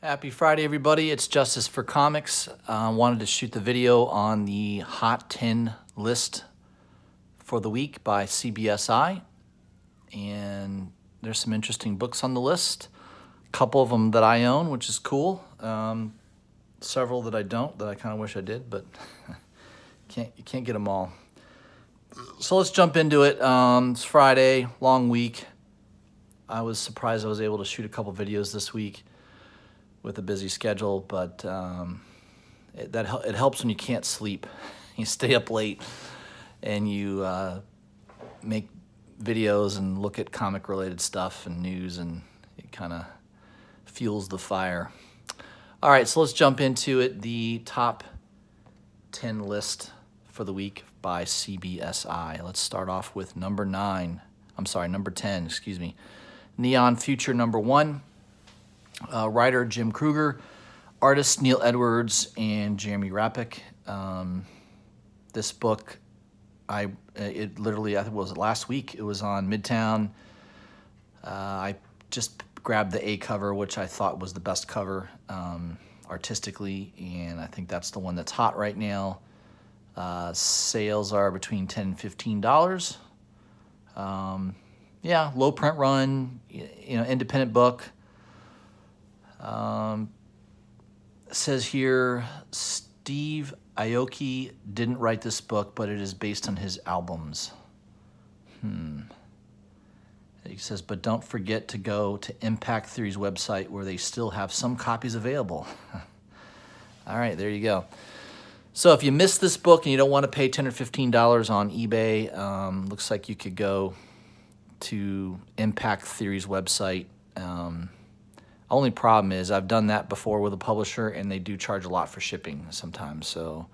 Happy Friday, everybody. It's Justice for Comics. Wanted to shoot the video on the Hot 10 list for the week by CBSI. And there's some interesting books on the list. A couple of them that I own, which is cool. Several that I don't, that I kind of wish I did, but you can't get them all. So let's jump into it. It's Friday, long week. I was surprised I was able to shoot a couple videos this week with a busy schedule, but it helps when you can't sleep. You stay up late and you make videos and look at comic-related stuff and news, and it kind of fuels the fire. All right, so let's jump into it. The top 10 list for the week by CBSI. Let's start off with number 10, excuse me. Neon Future #1. Writer Jim Kruger, artist Neil Edwards and Jeremy Rappick. This book, it literally, I think it was last week. It was on Midtown. I just grabbed the A cover, which I thought was the best cover artistically, and I think that's the one that's hot right now. Sales are between $10 and $15. Yeah, low print run, independent book. It says here, Steve Aoki didn't write this book, but it is based on his albums. He says, but don't forget to go to Impact Theory's website where they still have some copies available. All right, there you go. So if you missed this book and you don't want to pay $10 or $15 on eBay, looks like you could go to Impact Theory's website. Only problem is I've done that before with a publisher, and they do charge a lot for shipping sometimes. So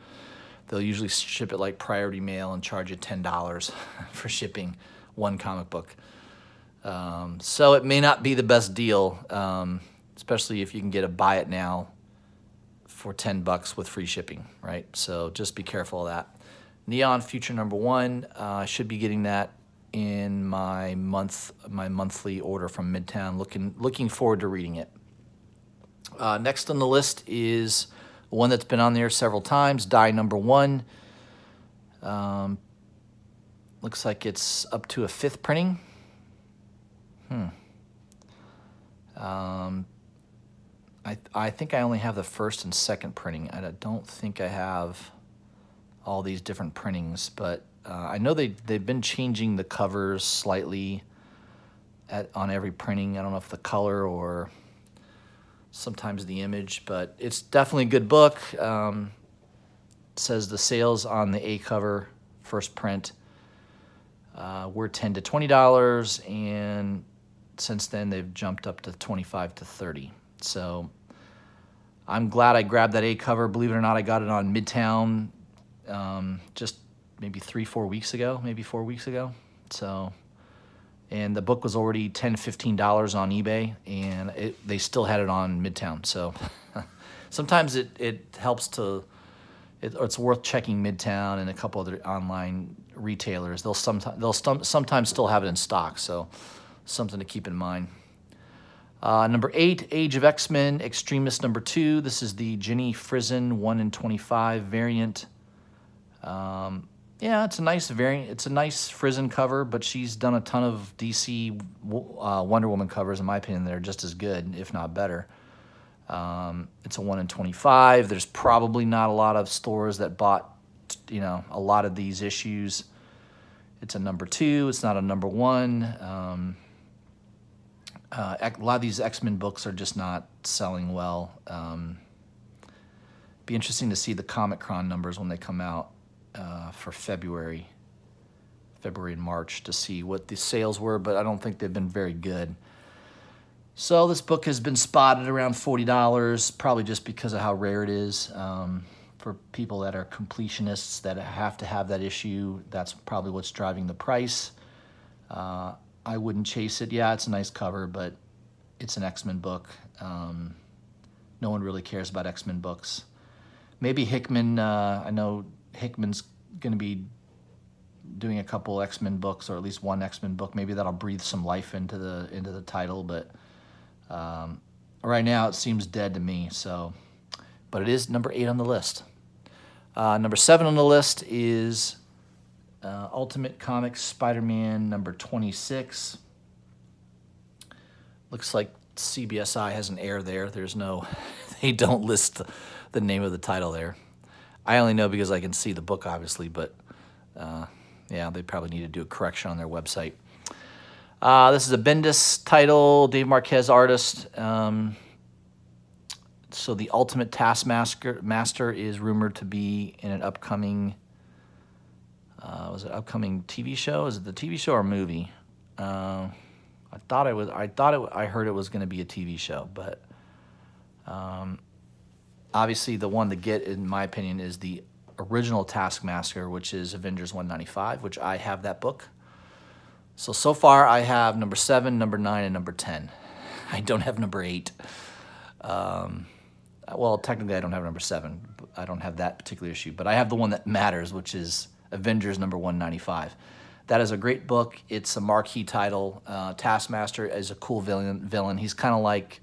they'll usually ship it like priority mail and charge you $10 for shipping one comic book. So it may not be the best deal, especially if you can get a buy it now for $10 with free shipping, right? So just be careful of that. Neon Future #1. I should be getting that in my monthly order from Midtown. Looking forward to reading it. Next on the list is one that's been on there several times, Die #1. Looks like it's up to a 5th printing. I think I only have the 1st and 2nd printing. I don't think I have all these different printings, but I know they've been changing the covers slightly on every printing. I don't know if the color or sometimes the image, but it's definitely a good book. It says the sales on the A cover, first print, were $10 to $20, and since then they've jumped up to $25 to $30. So I'm glad I grabbed that A cover. Believe it or not, I got it on Midtown just maybe 4 weeks ago, maybe 4 weeks ago. So, and the book was already $10, $15 on eBay, and they still had it on Midtown. So sometimes it helps to, it's worth checking Midtown and a couple other online retailers. They'll sometimes still have it in stock. So something to keep in mind. Number 8, Age of Xmen, Extremist #2. This is the Ginny Frizen 1 in 25 variant. Yeah, it's a nice variant. It's a nice Frizen cover, but she's done a ton of DC Wonder Woman covers, in my opinion, that are just as good, if not better. It's a 1 in 25. There's probably not a lot of stores that bought, a lot of these issues. It's a #2. It's not a #1. A lot of these X-Men books are just not selling well. Be interesting to see the Comic-Con numbers when they come out for February and March to see what the sales were, but I don't think they've been very good. So this book has been spotted around $40, probably just because of how rare it is. For people that are completionists that have to have that issue, that's probably what's driving the price. I wouldn't chase it. Yeah, it's a nice cover, but it's an X-Men book. No one really cares about X-Men books. Maybe Hickman, I know Hickman's going to be doing a couple X-Men books, or at least one X-Men book. Maybe that'll breathe some life into the title, but right now it seems dead to me. So, but it is number 8 on the list. Number 7 on the list is Ultimate Comics Spider-Man number 26. Looks like CBSI has an error there. There's no, they don't list the name of the title there. I only know because I can see the book, obviously, but yeah, they probably need to do a correction on their website. This is a Bendis title, Dave Marquez artist. So the Ultimate Taskmaster is rumored to be in an upcoming, was it upcoming TV show? Is it the TV show or movie? I heard it was going to be a TV show, but obviously the one to get, in my opinion, is the original Taskmaster, which is Avengers 195, which I have that book. So far I have number 7, number 9, and number 10. I don't have number 8. Well, technically I don't have number 7. I don't have that particular issue, but I have the one that matters, which is Avengers number 195. That is a great book. It's a marquee title. Taskmaster is a cool villain. He's kind of like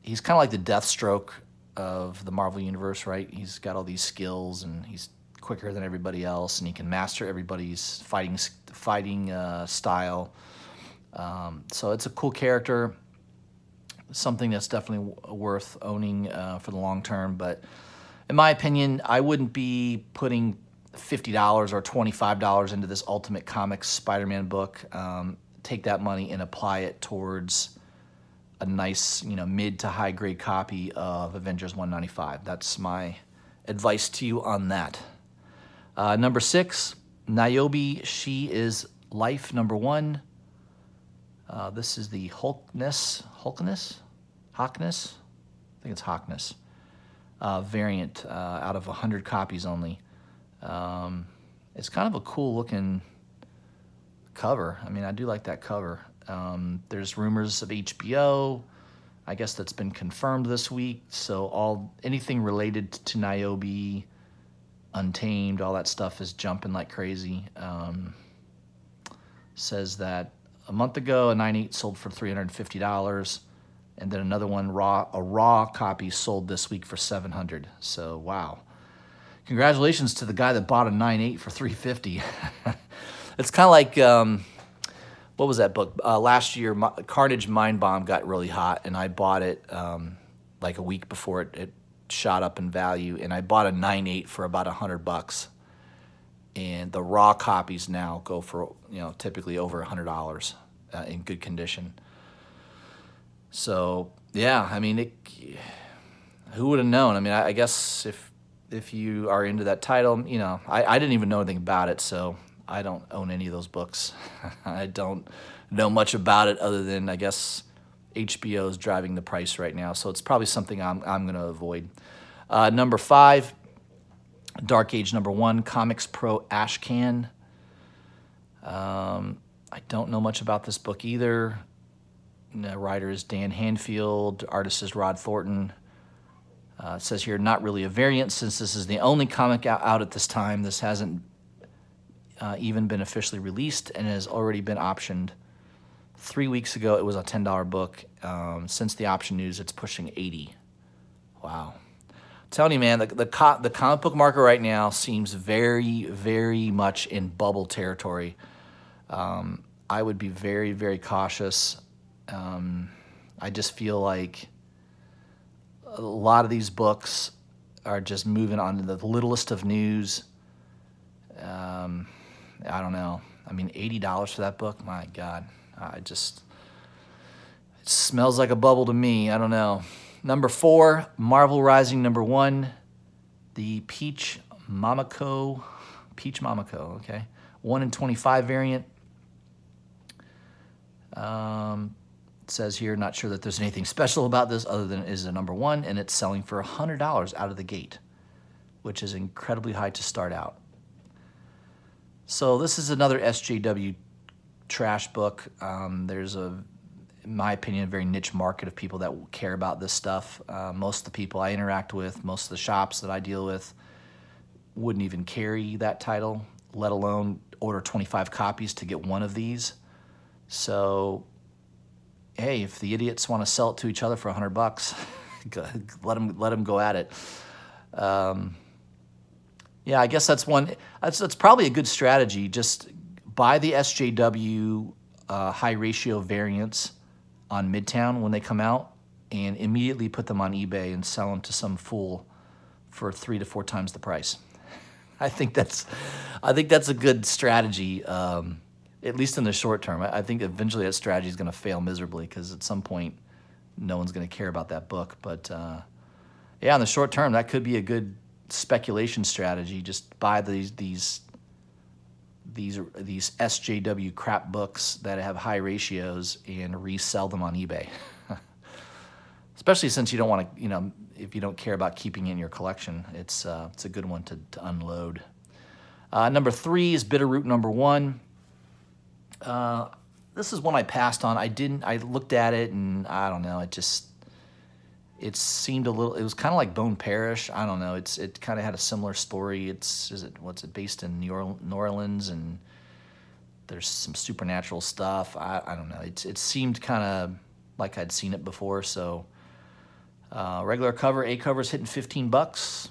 the Deathstroke of the Marvel Universe, right? He's got all these skills, and he's quicker than everybody else, and he can master everybody's fighting style. So it's a cool character. Something that's definitely worth owning for the long term. But in my opinion, I wouldn't be putting $50 or $25 into this Ultimate Comics Spider-Man book. Take that money and apply it towards a nice, mid to high grade copy of Avengers 195. That's my advice to you on that. Number 6, Niobe, She Is Life, number 1. This is the Hawkness, I think it's Hawkness, variant out of 100 copies only. It's kind of a cool looking cover. I mean, I do like that cover. There's rumors of HBO. I guess that's been confirmed this week. So anything related to Niobe, Untamed, all that stuff is jumping like crazy. Says that a month ago, a 9/8 sold for $350, and then another one, a raw copy, sold this week for $700. So wow. Congratulations to the guy that bought a 9/8 for $350. It's kind of like, what was that book? Last year, Carnage Mind Bomb got really hot, and I bought it like a week before it shot up in value, and I bought a 9/8 for about $100. And the raw copies now go for, typically over $100 in good condition. So yeah, I mean, who would have known? I mean, I guess if you are into that title, I didn't even know anything about it, so I don't own any of those books. I don't know much about it other than, I guess, HBO is driving the price right now, so it's probably something I'm going to avoid. Number 5, Dark Age number 1, Comics Pro Ashcan. I don't know much about this book either. The writer is Dan Hanfield, artist is Rod Thornton. It says here, not really a variant since this is the only comic out at this time. This hasn't even been officially released and has already been optioned. 3 weeks ago, it was a $10 book. Since the option news, it's pushing $80. Wow. I'm telling you, man, the comic book market right now seems very, very much in bubble territory. I would be very, very cautious. I just feel like a lot of these books are just moving on to the littlest of news. I don't know. I mean, $80 for that book? My God. It smells like a bubble to me. I don't know. Number 4, Marvel Rising number 1, the Peach Momoko, okay. 1 in 25 variant. It says here, not sure that there's anything special about this other than it is a number 1, and it's selling for $100 out of the gate, which is incredibly high to start out. So this is another SJW trash book. There's in my opinion, a very niche market of people that care about this stuff. Most of the people I interact with, most of the shops that I deal with, wouldn't even carry that title, let alone order 25 copies to get one of these. So hey, if the idiots want to sell it to each other for $100, let them go at it. Yeah, I guess that's one. That's probably a good strategy. Just buy the SJW high ratio variants on Midtown when they come out, and immediately put them on eBay and sell them to some fool for 3 to 4 times the price. I think that's a good strategy, at least in the short term. I think eventually that strategy is going to fail miserably, because at some point no one's going to care about that book. But yeah, in the short term, that could be a good speculation strategy. Just buy these SJW crap books that have high ratios and resell them on eBay. Especially since you don't want to, if you don't care about keeping it in your collection, it's a good one to unload. Number 3 is Bitterroot number 1. This is one I passed on. I looked at it and I don't know, it seemed a little, it was kind of like Bone Parish. I don't know. It kind of had a similar story. What's it based in New Orleans, and there's some supernatural stuff. I don't know. It seemed kind of like I'd seen it before. So regular cover, A cover's hitting $15.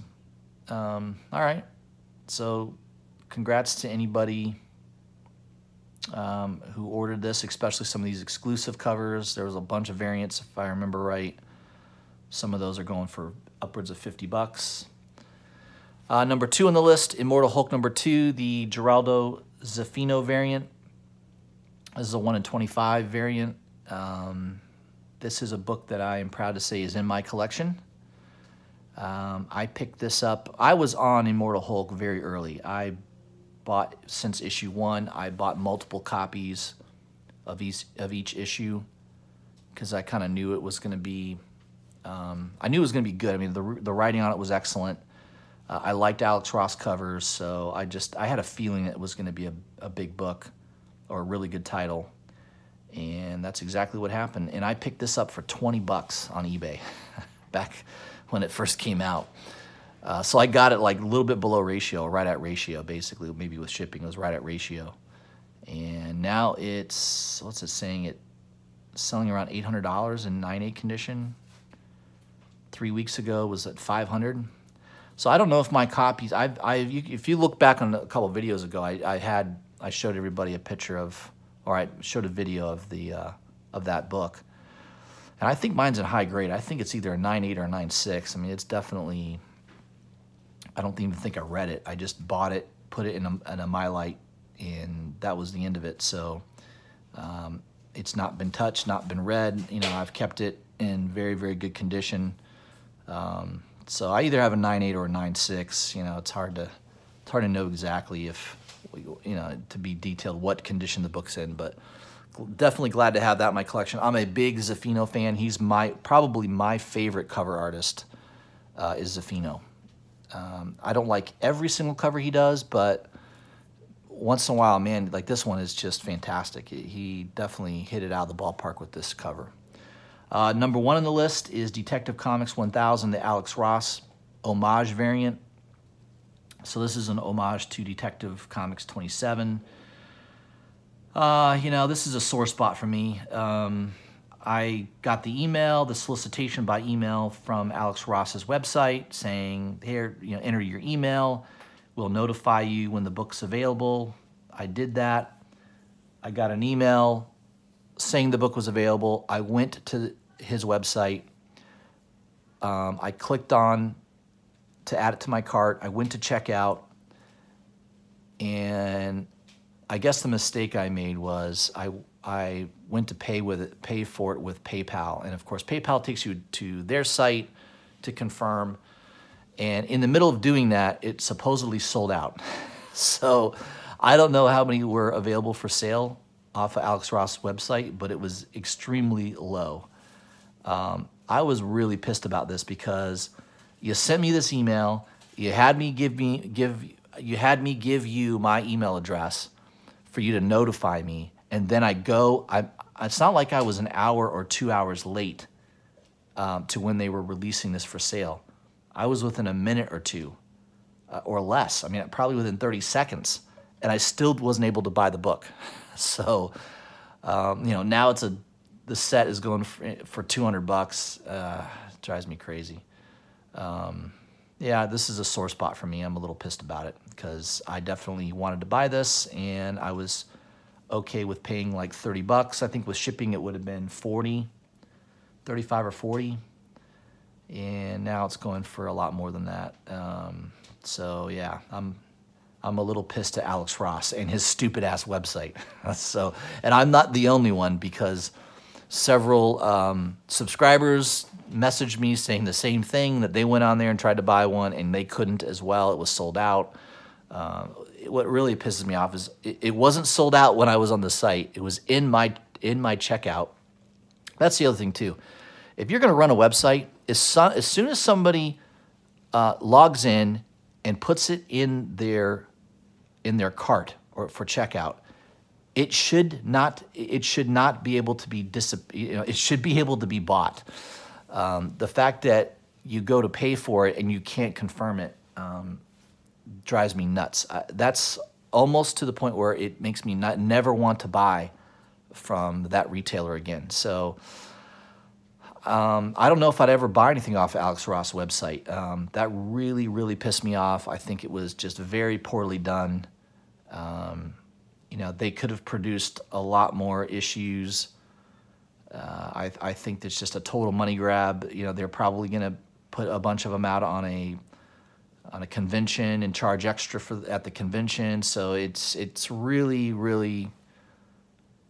All right. So congrats to anybody who ordered this, especially some of these exclusive covers. There was a bunch of variants, if I remember right. Some of those are going for upwards of $50. Number 2 on the list, Immortal Hulk number 2, the Geraldo Zaffino variant. This is a 1 in 25 variant. This is a book that I am proud to say is in my collection. I picked this up. I was on Immortal Hulk very early. I bought, since issue 1, I bought multiple copies of each issue, because I kind of knew it was going to be, I knew it was going to be good. I mean, the writing on it was excellent. I liked Alex Ross covers, so I had a feeling it was going to be a big book or a really good title, and that's exactly what happened. And I picked this up for $20 on eBay back when it first came out. So I got it like a little bit below ratio, right at ratio, basically. Maybe with shipping, it was right at ratio. And now it's, what's it saying? It's selling around $800 in 9/8 condition. 3 weeks ago was at $500. So I don't know if my copies, if you look back on a couple of videos ago, I showed everybody a picture of, or I showed a video of that book. And I think mine's in high grade. I think it's either a 9/8 or a 9/6. I mean, it's definitely, I don't even think I read it. I just bought it, put it in a MyLite, and that was the end of it. So it's not been touched, not been read. I've kept it in very, very good condition. So I either have a 9/8 or a 9/6. It's hard to know exactly if, to be detailed what condition the book's in, but definitely glad to have that in my collection. I'm a big Zaffino fan. He's probably my favorite cover artist, is Zaffino. I don't like every single cover he does, but once in a while, man, like this one is just fantastic. He definitely hit it out of the ballpark with this cover. Number 1 on the list is Detective Comics 1000, the Alex Ross homage variant. So this is an homage to Detective Comics 27. This is a sore spot for me. I got the solicitation by email from Alex Ross's website saying, here, enter your email. We'll notify you when the book's available. I did that. I got an email saying the book was available. I went to his website. I clicked on to add it to my cart. I went to check out, and I guess the mistake I made was I went to pay for it with PayPal, and of course PayPal takes you to their site to confirm. And in the middle of doing that, it supposedly sold out. So I don't know how many were available for sale off of Alex Ross' website, but it was extremely low. I was really pissed about this because you sent me this email, you had me give you my email address for you to notify me, and then it's not like I was an hour or 2 hours late to when they were releasing this for sale. I was within a minute or two, or less. I mean, probably within 30 seconds, and I still wasn't able to buy the book. So, now it's the set is going for $200. Drives me crazy. Yeah, this is a sore spot for me. I'm a little pissed about it because I definitely wanted to buy this, and I was okay with paying like $30. I think with shipping it would have been 40, 35 or 40, and now it's going for a lot more than that. So yeah, I'm a little pissed at Alex Ross and his stupid ass website. So, and I'm not the only one, because several subscribers messaged me saying the same thing, that they went on there and tried to buy one and they couldn't as well. It was sold out. What really pisses me off is it wasn't sold out when I was on the site. It was in my checkout. That's the other thing too. If you're going to run a website, as soon as somebody logs in and puts it in their cart or for checkout, it should not be able to be it should be able to be bought. The fact that you go to pay for it and you can't confirm it drives me nuts. That's almost to the point where it makes me never want to buy from that retailer again. So I don't know if I'd ever buy anything off Alex Ross' website. That really, really pissed me off. I think it was just very poorly done. You know, they could have produced a lot more issues. I think that's just a total money grab. You know, they're probably going to put a bunch of them out on a convention and charge extra at the convention. So it's really, really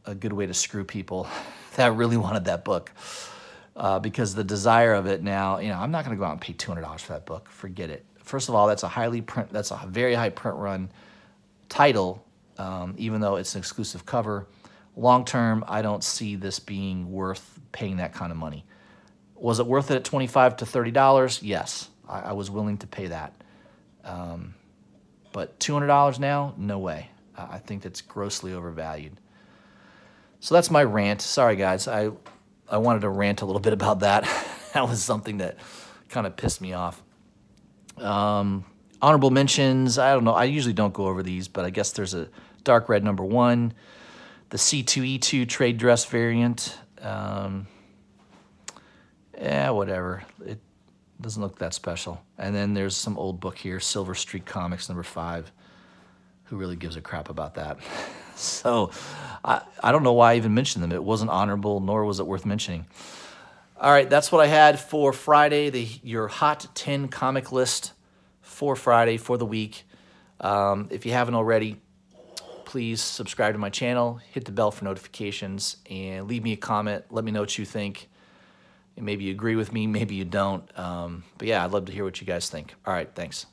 a good way to screw people that really wanted that book. Because the desire of it now, you know, I'm not going to go out and pay $200 for that book. Forget it. First of all, that's a very high print run title, even though it's an exclusive cover. Long term, I don't see this being worth paying that kind of money. Was it worth it at $25 to $30? Yes, I was willing to pay that. But $200 now? No way. I think that's grossly overvalued. So that's my rant. Sorry, guys. I wanted to rant a little bit about that. That was something that kind of pissed me off. Honorable mentions, I don't know. I usually don't go over these, but I guess there's a dark red #1, the C2E2 trade dress variant. Yeah, whatever. It doesn't look that special. And then there's some old book here, Silver Streak Comics #5. Who really gives a crap about that? So I don't know why I even mentioned them. It wasn't honorable, nor was it worth mentioning. All right, that's what I had for Friday, your Hot 10 comic list for Friday, for the week. If you haven't already, please subscribe to my channel, hit the bell for notifications, and leave me a comment. Let me know what you think. And maybe you agree with me, maybe you don't. But yeah, I'd love to hear what you guys think. All right, thanks.